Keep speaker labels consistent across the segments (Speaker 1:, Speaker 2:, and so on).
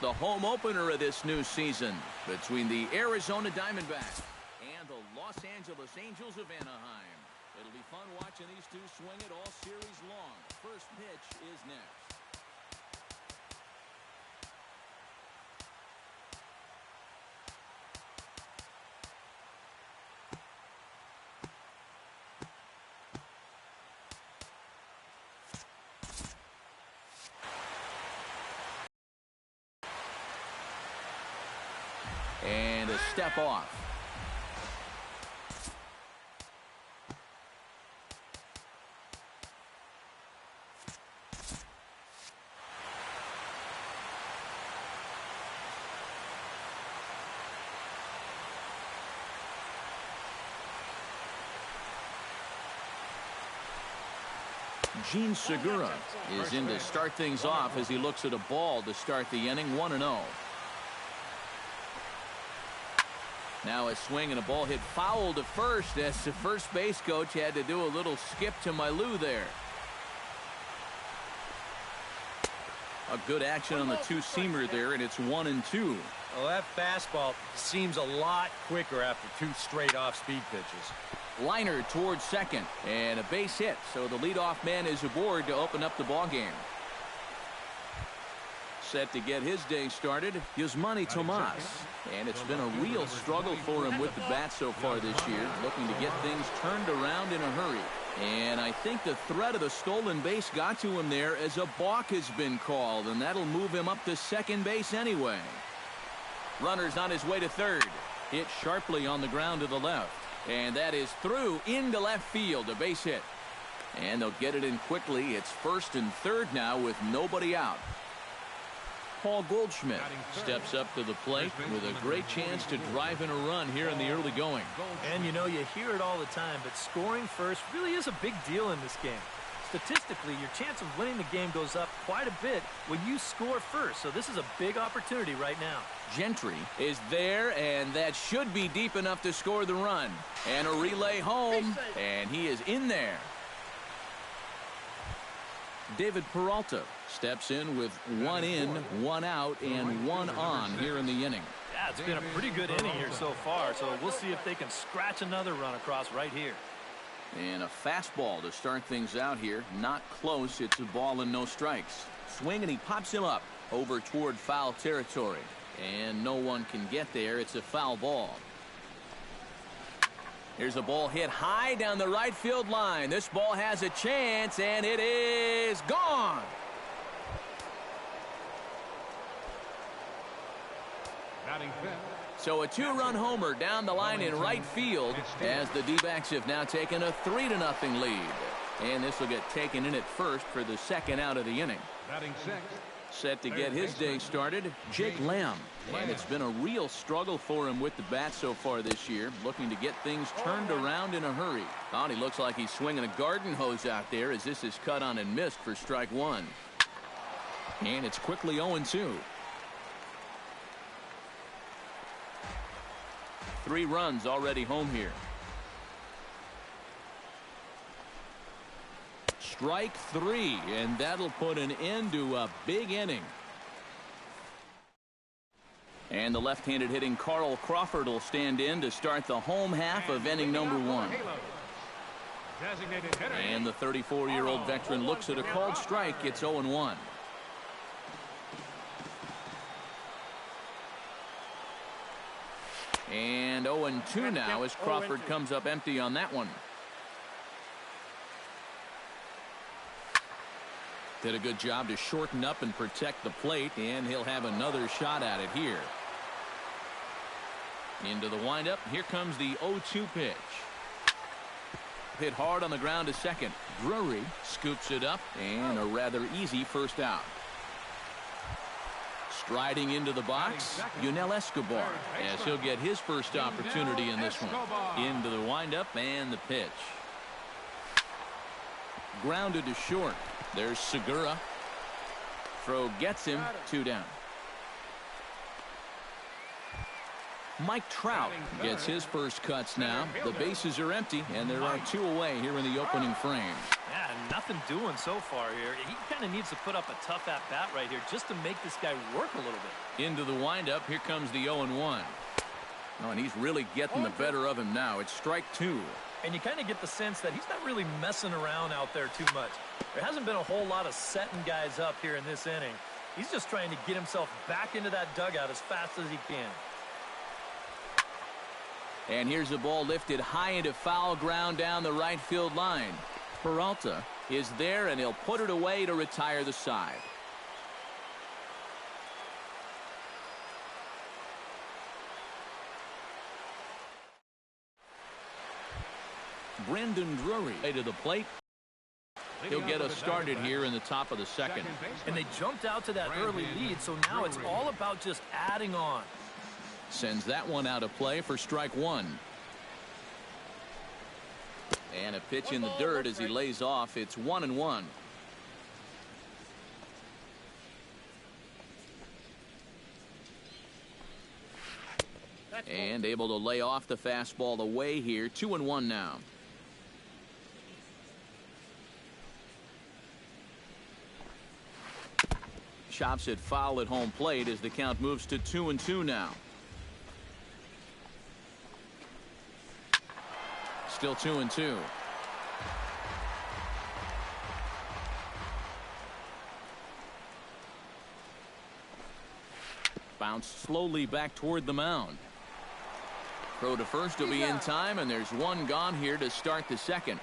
Speaker 1: the home opener of this new season between the Arizona Diamondbacks and the Los Angeles Angels of Anaheim. It'll be fun watching these two swing it all series long. First pitch is next. And a step off. Gene Segura is in to start things off as he looks at a ball to start the inning. 1-0. Now a swing and a ball hit foul to first as the first base coach had to do a little skip to Milou there. A good action on the two-seamer there, and it's 1-2.
Speaker 2: Well, that fastball seems a lot quicker after two straight off-speed pitches.
Speaker 1: Liner towards second, and a base hit, so the leadoff man is aboard to open up the ballgame. Set to get his day started, Yasmani Tomas. And it's been a real struggle for him with the bat so far this year, looking to get things turned around in a hurry. And I think the threat of the stolen base got to him there as a balk has been called, and that'll move him up to second base anyway. Runner's on his way to third. Hit sharply on the ground to the left. And that is through into left field, a base hit. And they'll get it in quickly. It's first and third now with nobody out. Paul Goldschmidt steps up to the plate with a great chance to drive in a run here in the early going.
Speaker 3: And you know, you hear it all the time, but scoring first really is a big deal in this game. Statistically, your chance of winning the game goes up quite a bit when you score first, so this is a big opportunity right now.
Speaker 1: Gentry is there, and that should be deep enough to score the run. And a relay home, and he is in there. David Peralta steps in with 1 in, 1 out, and 1 on here in the inning.
Speaker 3: Yeah, it's been a pretty good inning here so far, so we'll see if they can scratch another run across right here.
Speaker 1: And a fastball to start things out here. Not close. It's a ball and no strikes. Swing, and he pops him up over toward foul territory. And no one can get there. It's a foul ball. Here's a ball hit high down the right field line. This ball has a chance, and it is gone. So a 2-run homer down the line in right field as the D-backs have now taken a 3-0 lead. And this will get taken in at first for the second out of the inning. Set to get his day started, Jake Lamb. And it's been a real struggle for him with the bat so far this year, looking to get things turned around in a hurry. Oh, he looks like he's swinging a garden hose out there as this is cut on and missed for strike one. And it's quickly 0-2. 3 runs already home here. Strike 3, and that'll put an end to a big inning. And the left-handed hitting Carl Crawford will stand in to start the home half of inning number 1. And the 34-year-old veteran looks at a called strike. It's 0-1. And 0-2 now as Crawford comes up empty on that one. Did a good job to shorten up and protect the plate, and he'll have another shot at it here. Into the windup. Here comes the 0-2 pitch. Hit hard on the ground to second. Drury scoops it up, and a rather easy first out. Striding into the box, Yunel Escobar, as he'll get his first opportunity in this one. Into the windup and the pitch. Grounded to short. There's Segura. Throw gets him, 2 down. Mike Trout gets his first cuts now. The bases are empty, and there are two away here in the opening frame.
Speaker 3: Yeah, nothing doing so far here. He kind of needs to put up a tough at-bat right here just to make this guy work a little bit.
Speaker 1: Into the windup, here comes the 0-1. Oh, and he's really getting the better of him now. It's strike two.
Speaker 3: And you kind of get the sense that he's not really messing around out there too much. There hasn't been a whole lot of setting guys up here in this inning. He's just trying to get himself back into that dugout as fast as he can.
Speaker 1: And here's a ball lifted high into foul ground down the right field line. Peralta is there, and he'll put it away to retire the side. Brendan Drury to the plate. He'll get us started here in the top of the second.
Speaker 3: And they jumped out to that early lead, so now it's all about just adding on.
Speaker 1: Sends that one out of play for strike one. And a pitch in the dirt as he lays off. It's 1-1. And able to lay off the fastball away here. 2-1 now. Chops it foul at home plate as the count moves to 2-2 now. Still 2-2. Bounced slowly back toward the mound. Throw to first will be in time, and there's one gone here to start the second.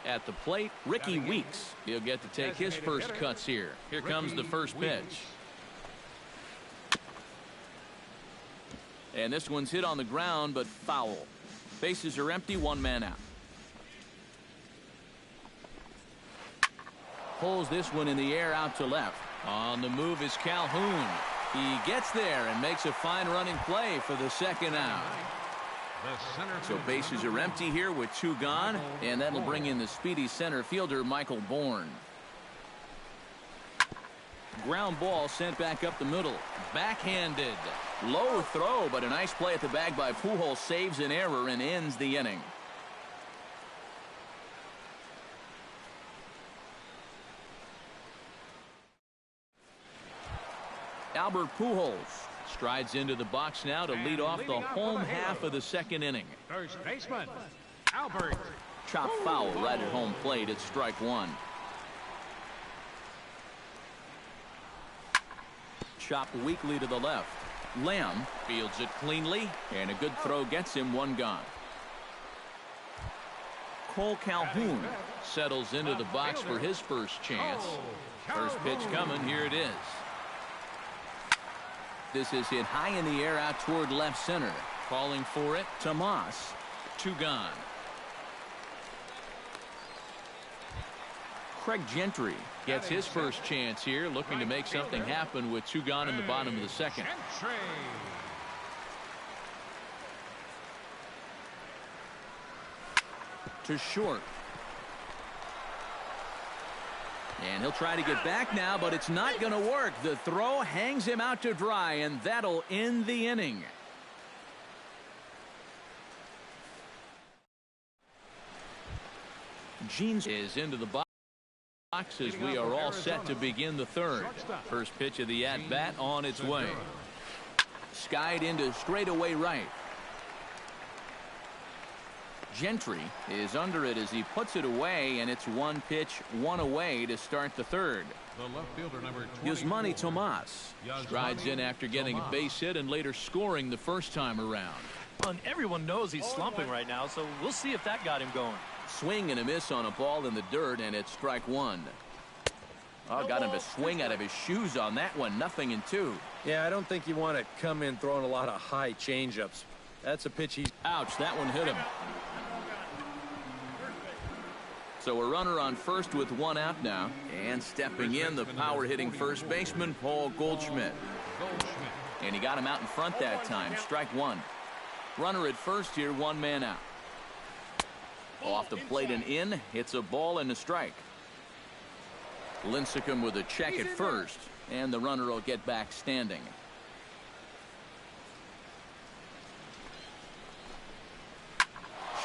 Speaker 1: At the plate, Ricky Weeks. He'll get to take his first cuts here. Here comes the first pitch. And this one's hit on the ground, but foul. Bases are empty, one man out. Pulls this one in the air out to left. On the move is Calhoun. He gets there and makes a fine running play for the second out. So bases are empty here with two gone, and that'll bring in the speedy center fielder Michael Bourne. Ground ball sent back up the middle. Backhanded. Low throw, but a nice play at the bag by Pujols saves an error and ends the inning. Albert Pujols strides into the box now to lead off the home half of the second inning.
Speaker 4: First baseman, Albert.
Speaker 1: Chop foul right at home plate. It's strike one. Chop weakly to the left. Lamb fields it cleanly, and a good throw gets him one gone. Cole Calhoun settles into the box for his first chance. First pitch coming. Here it is. This is hit high in the air out toward left center. Calling for it, Tomas. Two gone. Craig Gentry gets his first chance here, looking to make something happen with two gone in the bottom of the second. To short. And he'll try to get back now, but it's not going to work. The throw hangs him out to dry, and that'll end the inning. Jeans is into the box as we are all set to begin the third. First pitch of the at-bat on its way. Skied into straightaway right. Gentry is under it as he puts it away, and it's one pitch, one away to start the third.
Speaker 4: The left fielder, number
Speaker 1: 20. Tomas strides in after getting a base hit and later scoring the first time around.
Speaker 3: And everyone knows he's slumping right now, so we'll see if that got him going.
Speaker 1: Swing and a miss on a ball in the dirt, and it's strike one. Oh, got him to swing out of his shoes on that one. 0-2.
Speaker 2: Yeah, I don't think you want to come in throwing a lot of high changeups. That's a pitch he's...
Speaker 1: Ouch, that one hit him. So a runner on first with one out now. And stepping in, the power-hitting first baseman, Paul Goldschmidt. And he got him out in front that time. Strike one. Runner at first here, one man out. Off the plate and in. Hits a ball and a strike. Lincecum with a check at first. And the runner will get back standing.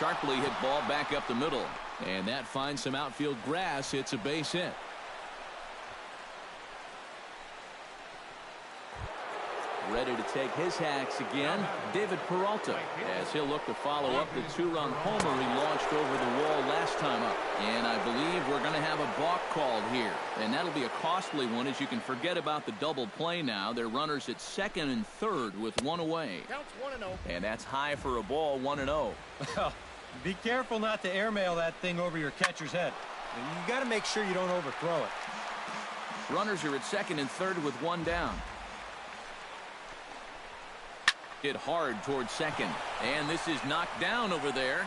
Speaker 1: sharply hit ball back up the middle. And that finds some outfield grass. It's a base hit. Ready to take his hacks again, David Peralta, as he'll look to follow up the two-run homer he launched over the wall last time up. And I believe we're going to have a balk called here. And that'll be a costly one, as you can forget about the double play now. They're runners at second and third with one away.
Speaker 5: Counts 1-0.
Speaker 1: And that's high for a ball, 1-0.
Speaker 2: Be careful not to airmail that thing over your catcher's head. You got to make sure you don't overthrow it.
Speaker 1: Runners are at second and third with one down. Hit hard towards second, and this is knocked down over there.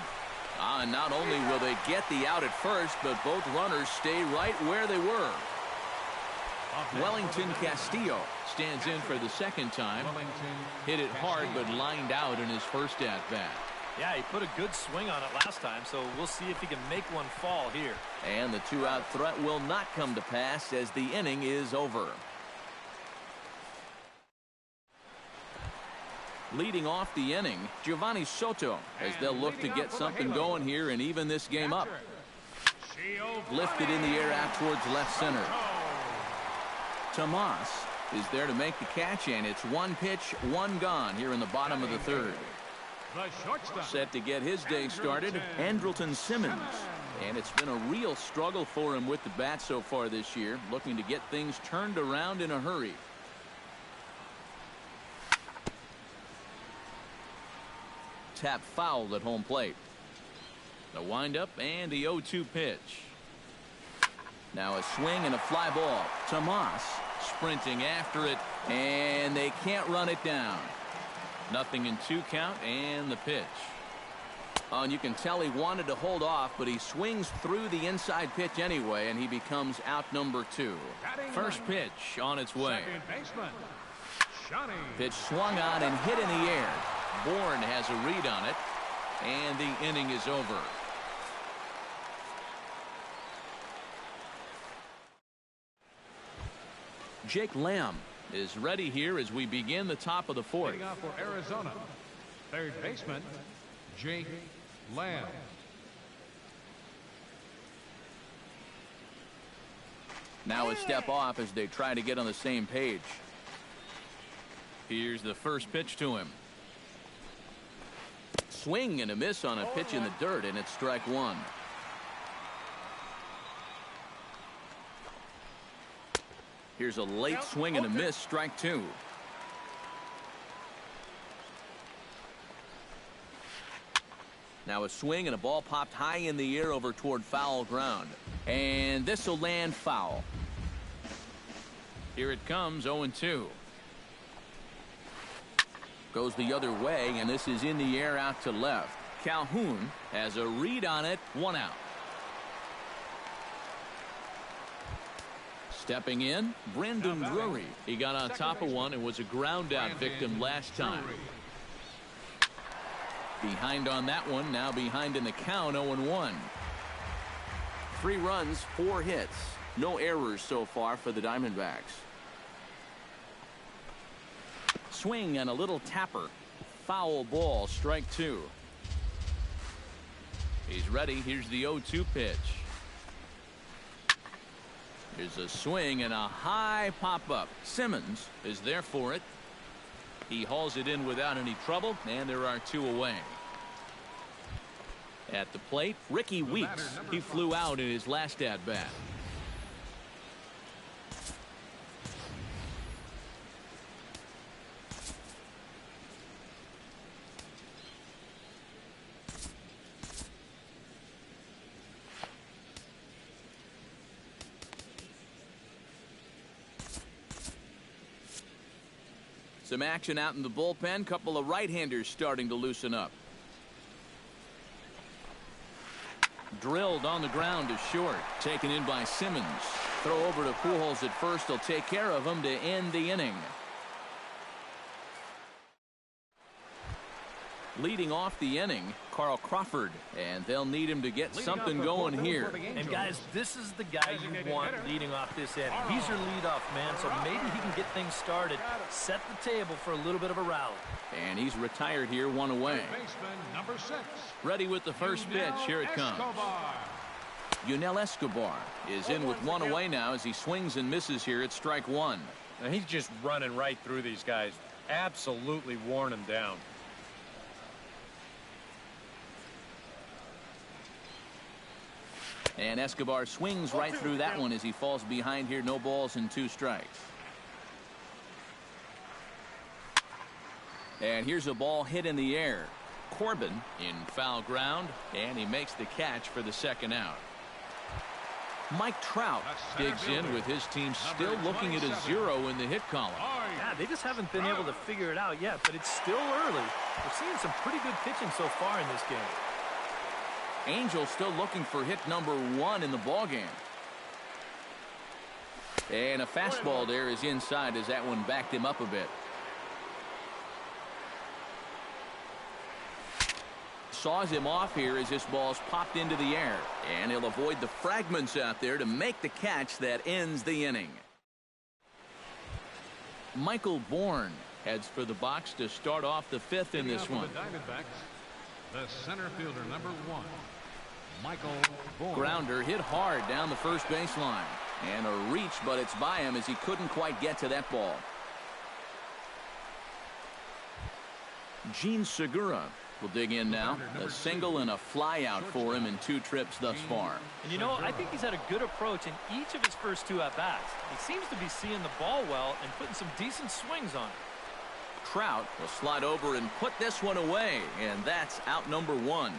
Speaker 1: Not only will they get the out at first, but both runners stay right where they were. Wellington Castillo stands in for the second time. Hit it hard, but lined out in his first at-bat.
Speaker 3: Yeah, he put a good swing on it last time, so we'll see if he can make one fall here.
Speaker 1: And the two-out threat will not come to pass as the inning is over. Leading off the inning, Giovanni Soto, as they'll look to get something going here and even this game up. Lifted in the air out towards left center. Tomas is there to make the catch, and it's one pitch, one gone here in the bottom of the third. Set to get his day started, Andrelton Simmons. And it's been a real struggle for him with the bat so far this year, looking to get things turned around in a hurry. Tap fouled at home plate. The windup and the 0-2 pitch. Now a swing and a fly ball. Tomas sprinting after it, and they can't run it down. Nothing in 2 count, and the pitch. And you can tell he wanted to hold off, but he swings through the inside pitch anyway, and he becomes out number 2. First pitch on its way. Pitch swung on and hit in the air. Bourne has a read on it, and the inning is over. Jake Lamb is ready here as we begin the top of the fourth.
Speaker 4: Leading off for Arizona, third baseman, Jake Lamb.
Speaker 1: Now a step off as they try to get on the same page. Here's the first pitch to him. Swing and a miss on a pitch in the dirt, and it's strike one. Here's a late swing and a miss, strike 2. Now a swing and a ball popped high in the air over toward foul ground. And this will land foul. Here it comes, 0-2. Goes the other way, and this is in the air out to left. Calhoun has a read on it, 1 out. Stepping in, Brendan Drury. He got on top of one and was a ground out victim last time. Behind on that one, now behind in the count, 0-1. 3 runs, 4 hits. No errors so far for the Diamondbacks. Swing and a little tapper. Foul ball, strike 2. He's ready. Here's the 0-2 pitch. Here's a swing and a high pop-up. Simmons is there for it. He hauls it in without any trouble, and there are 2 away. At the plate, Ricky Weeks. He flew out in his last at-bat. Some action out in the bullpen. Couple of right-handers starting to loosen up. Drilled on the ground to short. Taken in by Simmons. Throw over to Pujols at first. He'll take care of him to end the inning. Leading off the inning, Carl Crawford, and they'll need him to get something going here.
Speaker 3: And guys, this is the guy you want leading off this inning. He's your leadoff man, so maybe he can get things started, set the table for a little bit of a rally.
Speaker 1: And he's retired here, one away.
Speaker 4: Baseman number 6.
Speaker 1: Ready with the first pitch. Here it comes. Yunel Escobar is in with one away now as he swings and misses here at strike one.
Speaker 2: Now he's just running right through these guys. Absolutely worn them down.
Speaker 1: And Escobar swings right through that one as he falls behind here. No balls and 2 strikes. And here's a ball hit in the air. Corbin in foul ground, and he makes the catch for the second out. Mike Trout digs in with his team still looking at a 0 in the hit column.
Speaker 3: Yeah, they just haven't been able to figure it out yet, but it's still early. We're seeing some pretty good pitching so far in this game.
Speaker 1: Angel still looking for hit number 1 in the ballgame. And a fastball there is inside as that one backed him up a bit. Saws him off here as this ball's popped into the air. And he'll avoid the fragments out there to make the catch that ends the inning. Michael Bourne heads for the box to start off the 5th in this one.
Speaker 4: The center fielder, number 1, Michael Bourne.
Speaker 1: Grounder hit hard down the first baseline. And a reach, but it's by him as he couldn't quite get to that ball. Gene Segura will dig in now. A single and a fly out for him in 2 trips thus far.
Speaker 3: And you know, I think he's had a good approach in each of his first 2 at-bats. He seems to be seeing the ball well and putting some decent swings on it.
Speaker 1: Trout will slide over and put this one away, and that's out number 1.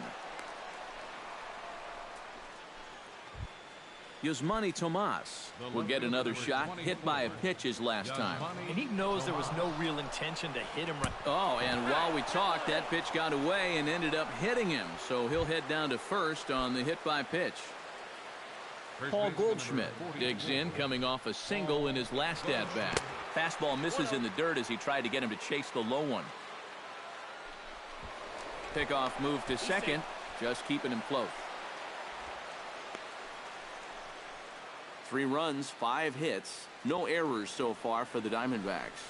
Speaker 1: Yusmani Tomas will get another shot, hit by a pitch his last time.
Speaker 3: And he knows there was no real intention to hit him right.
Speaker 1: Oh, and while we talked, that pitch got away and ended up hitting him, so he'll head down to first on the hit by pitch. Paul Goldschmidt digs in, coming off a single in his last at-bat. Fastball misses in the dirt as he tried to get him to chase the low one. Pickoff move to second, just keeping him close. 3 runs, 5 hits, no errors so far for the Diamondbacks.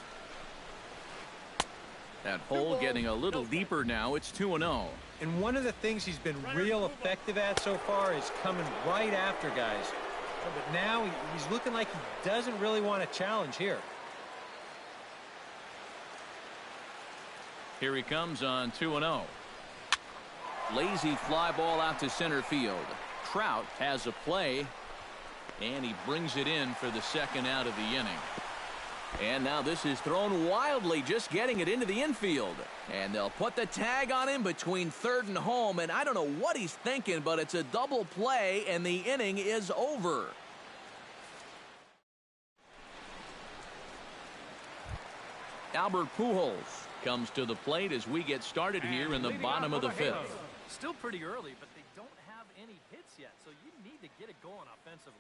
Speaker 1: That hole getting a little deeper now. It's 2-0.
Speaker 2: And one of the things he's been real effective at so far is coming right after guys. But now he's looking like he doesn't really want to challenge here.
Speaker 1: Here he comes on 2-0. Lazy fly ball out to center field. Trout has a play, and he brings it in for the second out of the inning. And now this is thrown wildly, just getting it into the infield. And they'll put the tag on him between third and home, and I don't know what he's thinking, but it's a double play, and the inning is over. Albert Pujols comes to the plate as we get started here in the bottom of the 5th.
Speaker 3: Still pretty early, but they don't have any hits yet, so you need to get it going offensively.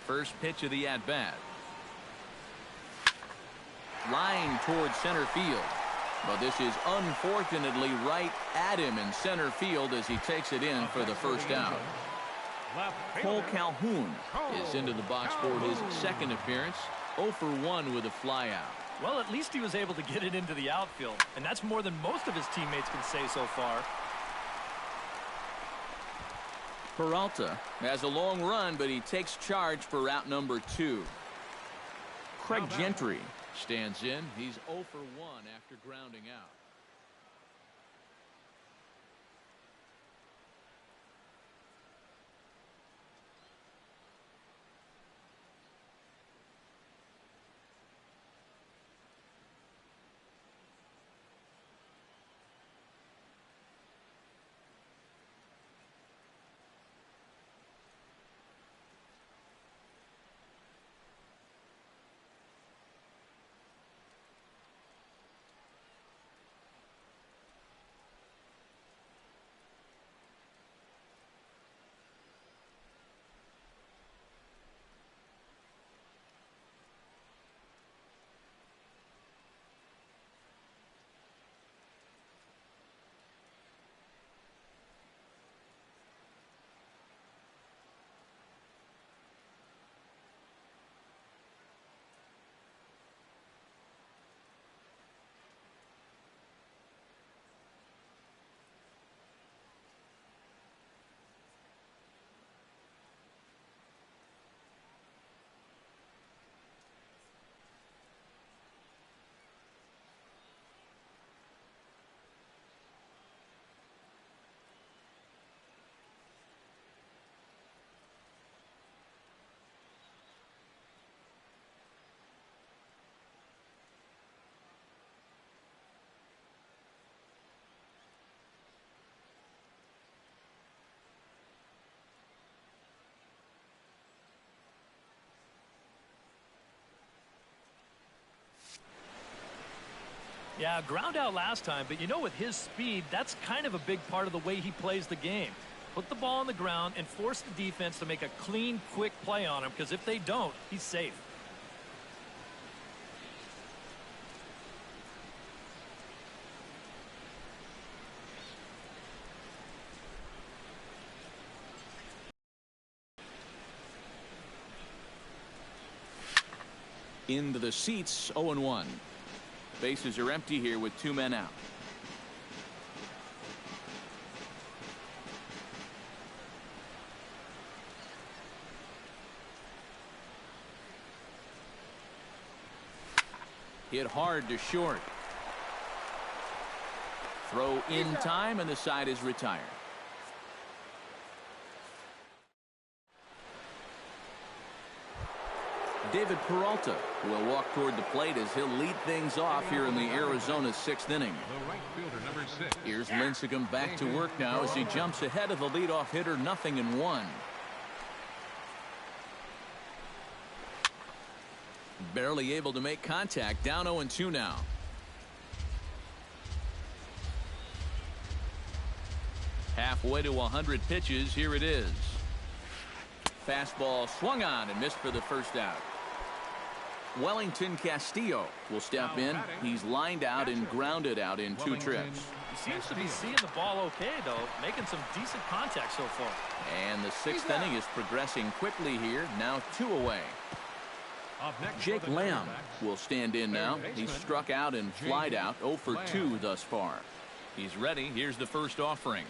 Speaker 1: First pitch of the at-bat. Line towards center field. But this is unfortunately right at him in center field as he takes it in for the first out. Cole Calhoun is into the box for his second appearance. 0 for 1 with a flyout.
Speaker 3: Well, at least he was able to get it into the outfield, and that's more than most of his teammates can say so far.
Speaker 1: Peralta has a long run, but he takes charge for route number 2. Craig Gentry stands in. He's 0 for 1 after grounding out.
Speaker 3: Yeah, ground out last time, but you know, with his speed, that's kind of a big part of the way he plays the game. Put the ball on the ground and force the defense to make a clean, quick play on him, because if they don't, he's safe.
Speaker 1: Into the seats, 0-1. Bases are empty here with 2 men out. Hit hard to short. Throw in time, and the side is retired. David Peralta will walk toward the plate as he'll lead things off here in the Arizona 6th inning.
Speaker 4: The right fielder, number 6.
Speaker 1: Here's Lincecum back to work now as he jumps ahead of the leadoff hitter, 0-1. Barely able to make contact, down 0-2 now. Halfway to 100 pitches, here it is. Fastball swung on and missed for the first out. Wellington Castillo will step in. He's lined out and grounded out in 2 trips.
Speaker 3: He seems to be seeing the ball okay, though, making some decent contact so far.
Speaker 1: And the 6th inning is progressing quickly here, now 2 away. Jake Lamb will stand in now. He's struck out and flied out, 0 for 2 thus far. He's ready. Here's the first offering.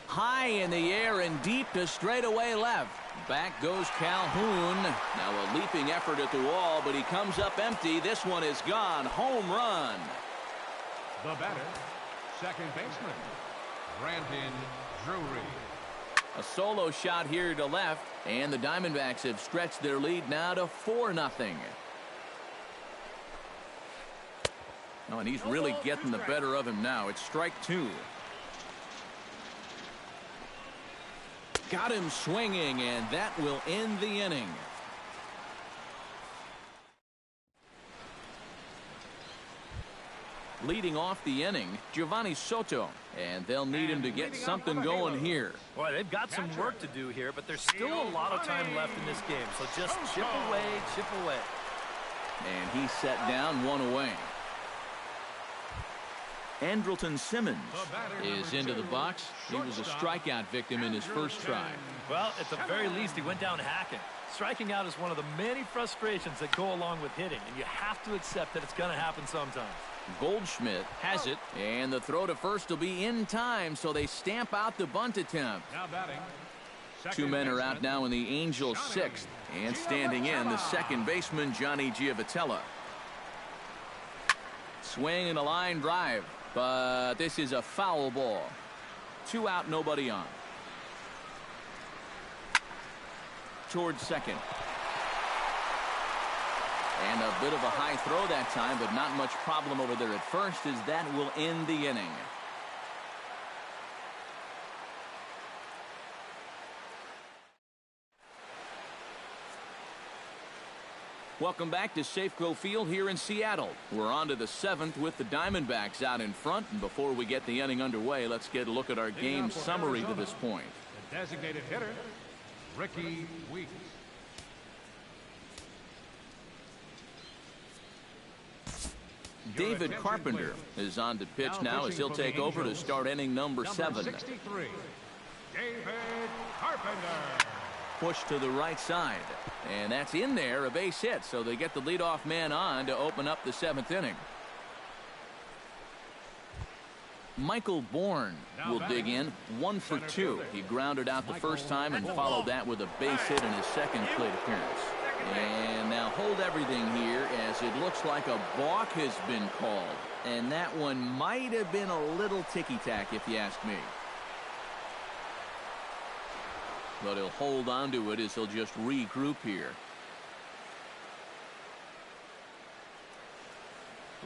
Speaker 1: High in the air and deep to straightaway left. Back goes Calhoun. Now a leaping effort at the wall, but he comes up empty. This one is gone. Home run.
Speaker 4: The batter, second baseman, Brandon Drury.
Speaker 1: A solo shot here to left, and the Diamondbacks have stretched their lead now to 4-0. Oh, and he's really getting the better of him now. It's strike 2. Got him swinging, and that will end the inning. Leading off the inning, Giovanni Soto. And they'll need him to get something going here.
Speaker 3: Boy, they've got some work to do here, but there's still a lot of time left in this game. So just chip away, chip away.
Speaker 1: And he's set down, one away. Andrelton Simmons is into the box. He was a strikeout victim in his first try.
Speaker 3: Well, at the very least, he went down hacking. Striking out is one of the many frustrations that go along with hitting, and you have to accept that it's going to happen sometimes.
Speaker 1: Goldschmidt has it, and the throw to first will be in time, so they stamp out the bunt attempt.
Speaker 4: Now batting.
Speaker 1: Two men are out now in the Angels' sixth, and standing in the second baseman, Johnny Giavotella. Swing and a line drive, but this is a foul ball. 2 out, nobody on. Towards second. And a bit of a high throw that time, but not much problem over there at first, as that will end the inning. Welcome back to Safeco Field here in Seattle. We're on to the 7th with the Diamondbacks out in front. And before we get the inning underway, let's get a look at our game summary to this point.
Speaker 4: The designated hitter, Ricky Weeks.
Speaker 1: David Carpenter is on to pitch now as he'll take over to start inning number 7.
Speaker 4: 63, David Carpenter.
Speaker 1: Push to the right side, and that's in there, a base hit, so they get the leadoff man on to open up the 7th inning. Michael Bourne will dig in, 1 for 2. He grounded out the first time and followed that with a base hit in his second plate appearance. And now hold everything here, as it looks like a balk has been called, and that one might have been a little ticky-tack if you ask me. But he'll hold on to it as he'll just regroup here.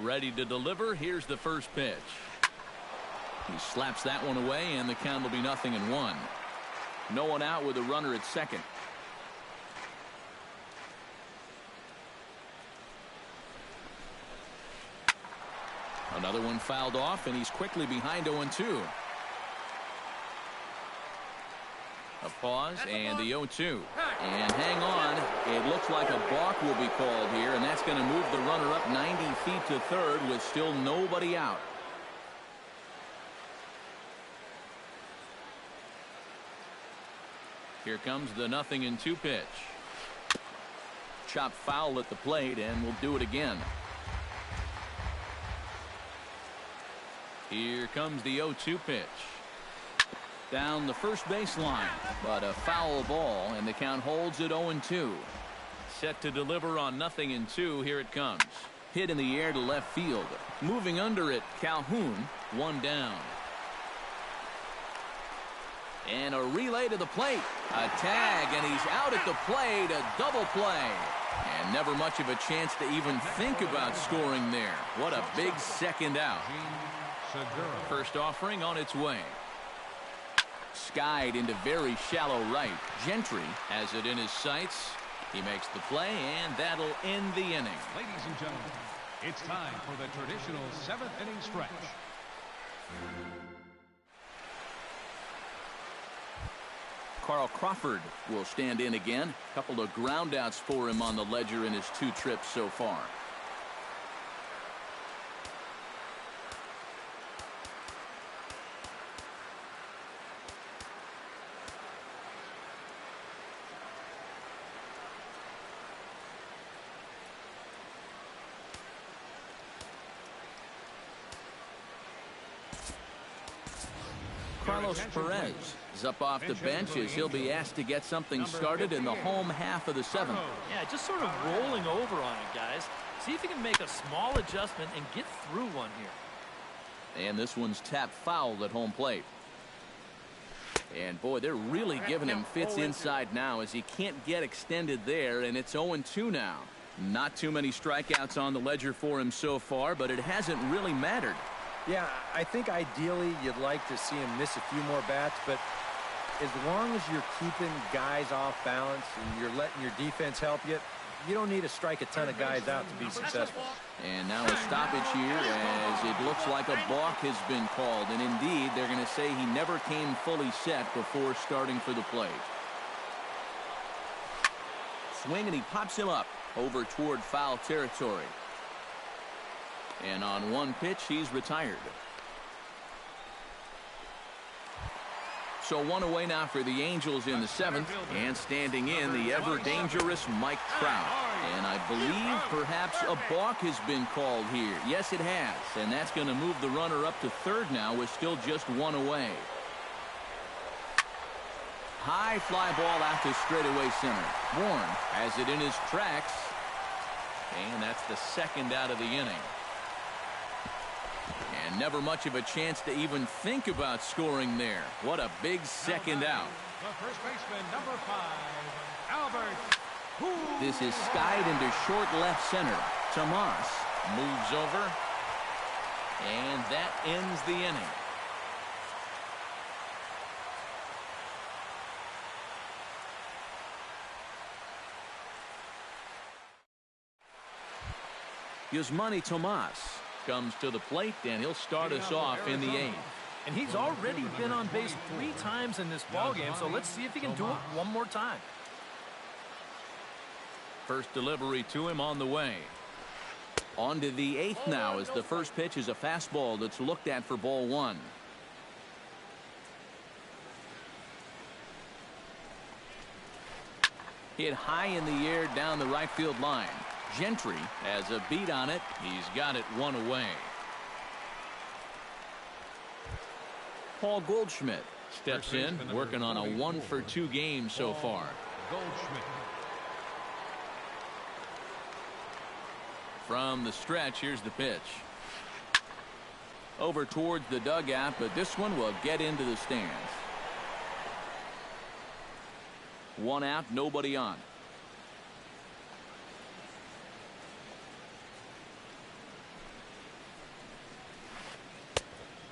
Speaker 1: Ready to deliver. Here's the first pitch. He slaps that one away, and the count will be 0-1. No one out with a runner at second. Another one fouled off, and he's quickly behind 0-2. A pause and the 0-2. And hang on. It looks like a balk will be called here, and that's going to move the runner up 90 feet to third with still nobody out. Here comes the 0-2 pitch. Chopped foul at the plate, and we'll do it again. Here comes the 0-2 pitch. Down the first baseline, but a foul ball, and the count holds at 0-2. Set to deliver on 0-2. Here it comes. Hit in the air to left field. Moving under it, Calhoun, 1 down. And a relay to the plate. A tag, and he's out at the plate. A double play. And never much of a chance to even think about scoring there. What a big second out. First offering on its way. Skied into very shallow right. Gentry has it in his sights. He makes the play, and that'll end the inning.
Speaker 4: Ladies and gentlemen, it's time for the traditional 7th inning stretch.
Speaker 1: Carl Crawford will stand in again. A couple of groundouts for him on the ledger in his 2 trips so far. Carlos Perez is up off the bench as he'll be asked to get something started in the home half of the 7th.
Speaker 3: Yeah, just sort of rolling over on it, guys. See if you can make a small adjustment and get through one here.
Speaker 1: And this one's tapped foul at home plate. And boy, they're really giving him fits inside now as he can't get extended there, and it's 0-2 now. Not too many strikeouts on the ledger for him so far, but it hasn't really mattered.
Speaker 2: Yeah, I think ideally you'd like to see him miss a few more bats, but as long as you're keeping guys off balance and you're letting your defense help you, you don't need to strike a ton of guys out to be successful.
Speaker 1: And now a stoppage here as it looks like a balk has been called. And indeed, they're going to say he never came fully set before starting for the plate. Swing, and he pops him up over toward foul territory. And on one pitch, he's retired. So one away now for the Angels in the 7th. And standing in, the ever-dangerous Mike Trout. And I believe perhaps a balk has been called here. Yes, it has. And that's going to move the runner up to third now with still just one away. High fly ball out to straightaway center. Bourne has it in his tracks. And that's the second out of the inning. And never much of a chance to even think about scoring there. What a big second out.
Speaker 4: The first baseman, number 5, Albert.
Speaker 1: This is skied into short left center. Tomas moves over. And that ends the inning. Yasmani Tomas comes to the plate, and he'll start us off in the 8th.
Speaker 3: And he's already been on base 3 times in this ballgame, so let's see if he can do it one more time.
Speaker 1: First delivery to him on the way. On to the 8th now as the first pitch is a fastball that's looked at for ball 1. Hit high in the air down the right field line. Gentry has a beat on it. He's got it one away. Paul Goldschmidt steps in, working on a 1-for-2 game so far.
Speaker 4: Goldschmidt.
Speaker 1: From the stretch, here's the pitch. Over towards the dugout, but this one will get into the stands. 1 out, nobody on.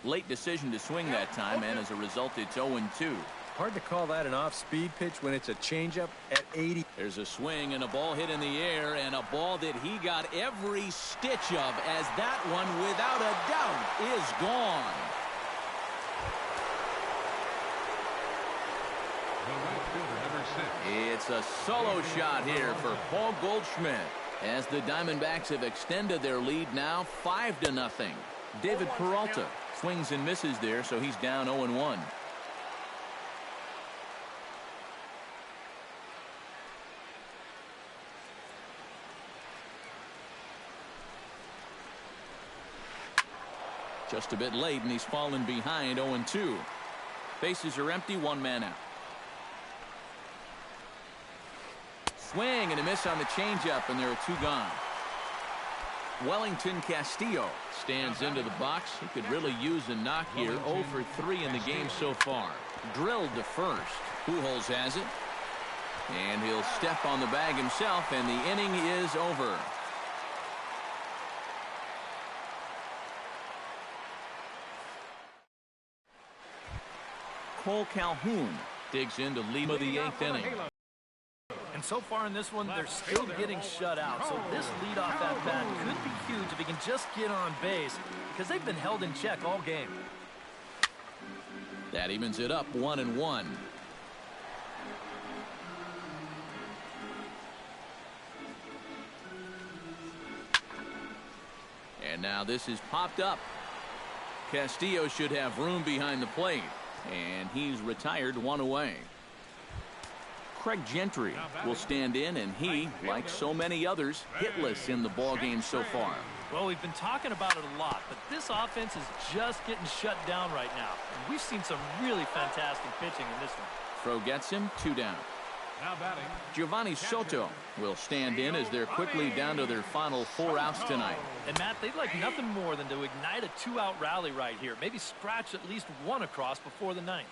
Speaker 1: Late decision to swing that time, and as a result, it's 0-2.
Speaker 2: Hard to call that an off-speed pitch when it's a changeup at 80.
Speaker 1: There's a swing and a ball hit in the air, and a ball that he got every stitch of, as that one, without a doubt, is gone.
Speaker 4: The right fielder, number 6.
Speaker 1: It's a solo shot here for Paul Goldschmidt, as the Diamondbacks have extended their lead now 5-0. David Peralta swings and misses there, so he's down 0-1. Just a bit late, and he's fallen behind 0-2. Bases are empty, 1 man out. Swing and a miss on the changeup, and there are 2 gone. Wellington Castillo stands into the box. He could really use a knock here. 0 for 3 in the game so far. Drilled to first. Pujols has it. And he'll step on the bag himself, and the inning is over. Cole Calhoun digs in to lead the 8th inning.
Speaker 3: And so far in this one, they're still getting shut out. So this leadoff at bat could be huge if he can just get on base, because they've been held in check all game.
Speaker 1: That evens it up 1-1. And now this is popped up. Castillo should have room behind the plate, and he's retired 1 away. Craig Gentry will stand in, and he, like so many others, hitless in the ballgame so far.
Speaker 3: Well, we've been talking about it a lot, but this offense is just getting shut down right now. And we've seen some really fantastic pitching in this one.
Speaker 1: Throw gets him, 2 down.
Speaker 4: Now batting,
Speaker 1: Giovanni Soto will stand in as they're quickly down to their final 4 outs tonight.
Speaker 3: And Matt, they'd like nothing more than to ignite a 2-out rally right here. Maybe scratch at least 1 across before the 9th.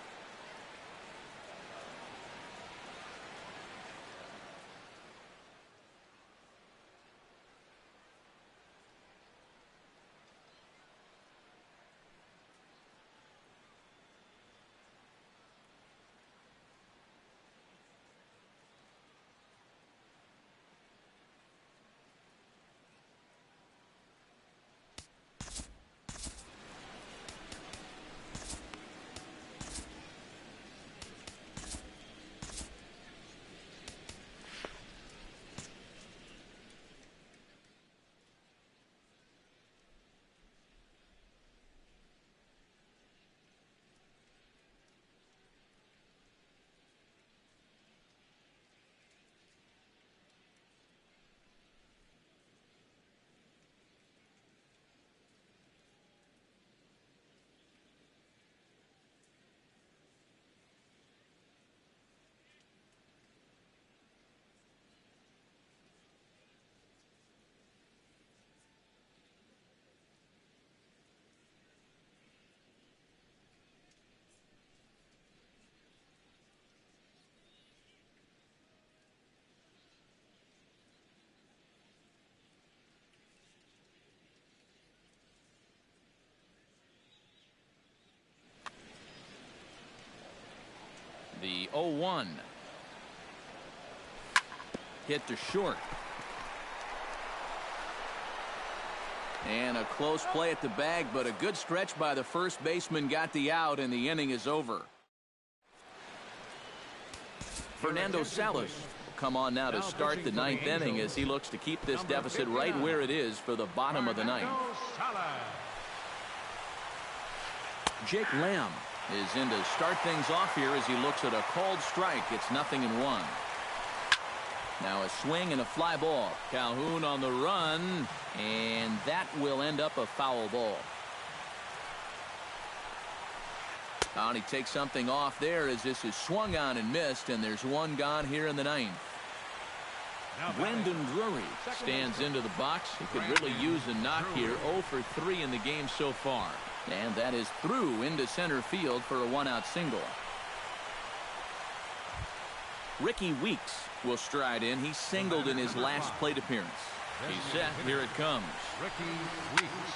Speaker 1: The 0-1. Hit to short. And a close play at the bag, but a good stretch by the first baseman got the out, and the inning is over. Fernando Salas will come on now to start the ninth inning as he looks to keep this deficit right where it is for the bottom of the ninth. Jake Lamb is in to start things off here as he looks at a called strike. It's 0-1. Now a swing and a fly ball. Calhoun on the run, and that will end up a foul ball. And he takes something off there as this is swung on and missed, and there's one gone here in the ninth. Brandon Drury stands into the box. He could really use a knock here. 0 for 3 in the game so far. And that is through into center field for a one-out single. Ricky Weeks will stride in. He singled in his last plate appearance. He's set. Here it comes.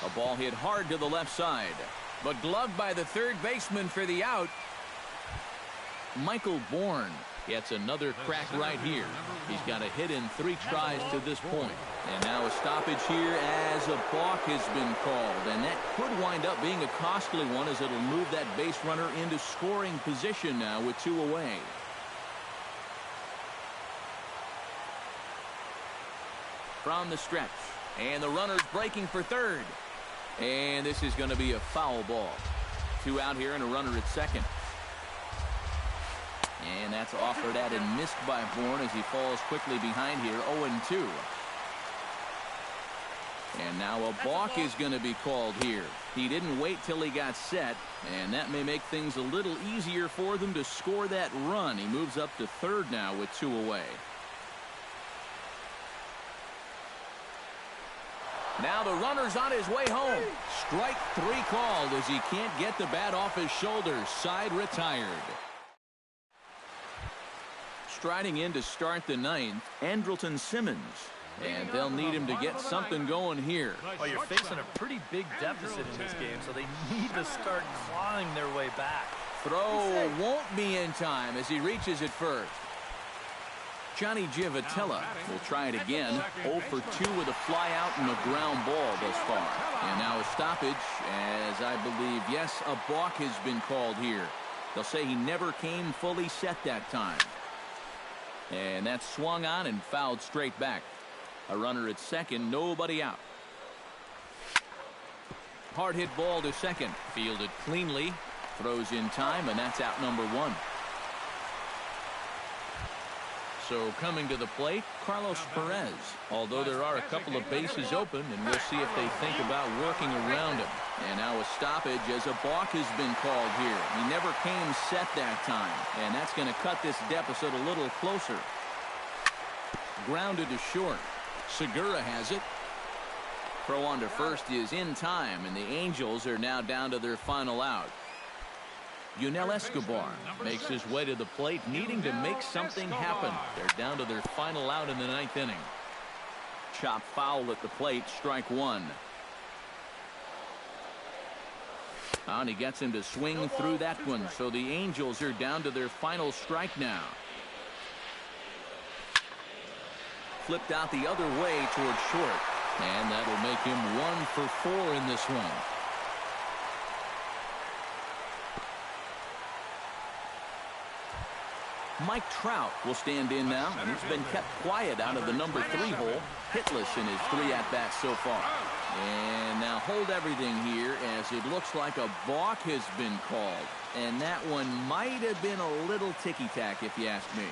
Speaker 1: A ball hit hard to the left side, but gloved by the third baseman for the out. Michael Bourne gets another crack right here. He's got a hit in 3 tries to this point. And now a stoppage here as a balk has been called. And that could wind up being a costly one as it'll move that base runner into scoring position now with 2 away. From the stretch. And the runner's breaking for third. And this is going to be a foul ball. 2 out here and a runner at second. And that's offered at and missed by Bourne as he falls quickly behind here. 0-2. And now a balk is going to be called here. He didn't wait till he got set, and that may make things a little easier for them to score that run. He moves up to third now with 2 away. Now the runner's on his way home. Strike 3 called as he can't get the bat off his shoulders. Side retired. Striding in to start the ninth, Andrelton Simmons. And they'll need him to get something going here.
Speaker 3: Well, you're facing a pretty big deficit in this game, so they need to start clawing their way back.
Speaker 1: Throw won't be in time as he reaches it first. Johnny Giavotella will try it again. 0 for 2 with a fly out and a ground ball thus far. And now a stoppage as I believe, yes, a balk has been called here. They'll say he never came fully set that time. And that's swung on and fouled straight back. A runner at second, nobody out. Hard hit ball to second. Fielded cleanly. Throws in time, and that's out number 1. So coming to the plate, Carlos Perez. Although there are a couple of bases open, and we'll see if they think about working around him. And now a stoppage as a balk has been called here. He never came set that time, and that's going to cut this deficit a little closer. Grounded to short. Segura has it. Throw on to first is in time, and the Angels are now down to their final out. Yunel Escobar makes his way to the plate, needing to make something happen. They're down to their final out in the ninth inning. Chop foul at the plate, strike 1. And he gets him to swing through that one, so the Angels are down to their final strike now. Flipped out the other way towards short, and that'll make him 1 for 4 in this one. Mike Trout will stand in now, and he's been kept quiet out of the number 3 hole, hitless in his 3 at-bats so far. And now hold everything here as it looks like a balk has been called, and that one might have been a little ticky-tack if you ask me.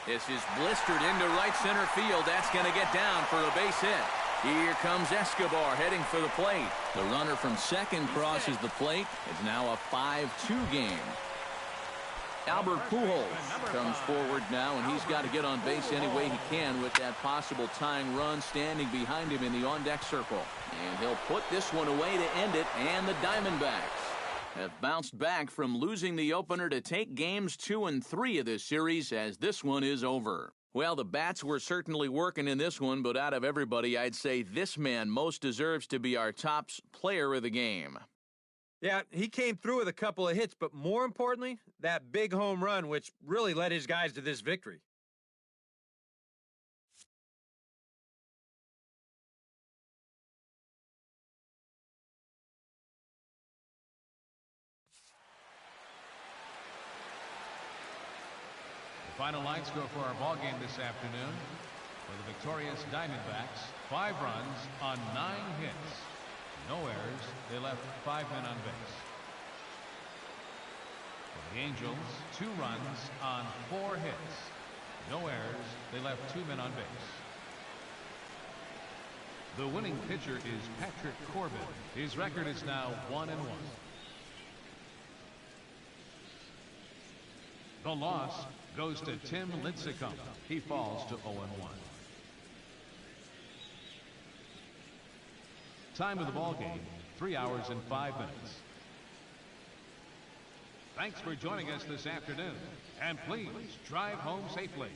Speaker 1: This is blistered into right center field. That's going to get down for a base hit. Here comes Escobar heading for the plate. The runner from second crosses the plate. It's now a 5-2 game. Albert Pujols comes forward now, and he's got to get on base any way he can with that possible tying run standing behind him in the on-deck circle. And he'll put this one away to end it, and the Diamondbacks have bounced back from losing the opener to take games 2 and 3 of this series as this one is over. Well, the bats were certainly working in this one, but out of everybody, I'd say this man most deserves to be our top player of the game.
Speaker 2: Yeah, he came through with a couple of hits, but more importantly, that big home run, which really led his guys to this victory.
Speaker 4: The final line score for our ball game this afternoon. For the victorious Diamondbacks, 5 runs on 9 hits. No errors. They left 5 men on base. For the Angels, 2 runs on 4 hits. No errors. They left 2 men on base. The winning pitcher is Patrick Corbin. His record is now 1-1. The loss goes to Tim Lincecum. He falls to 0-1. Time of the ball game, 3 hours and 5 minutes. Thanks for joining us this afternoon, and please drive home safely.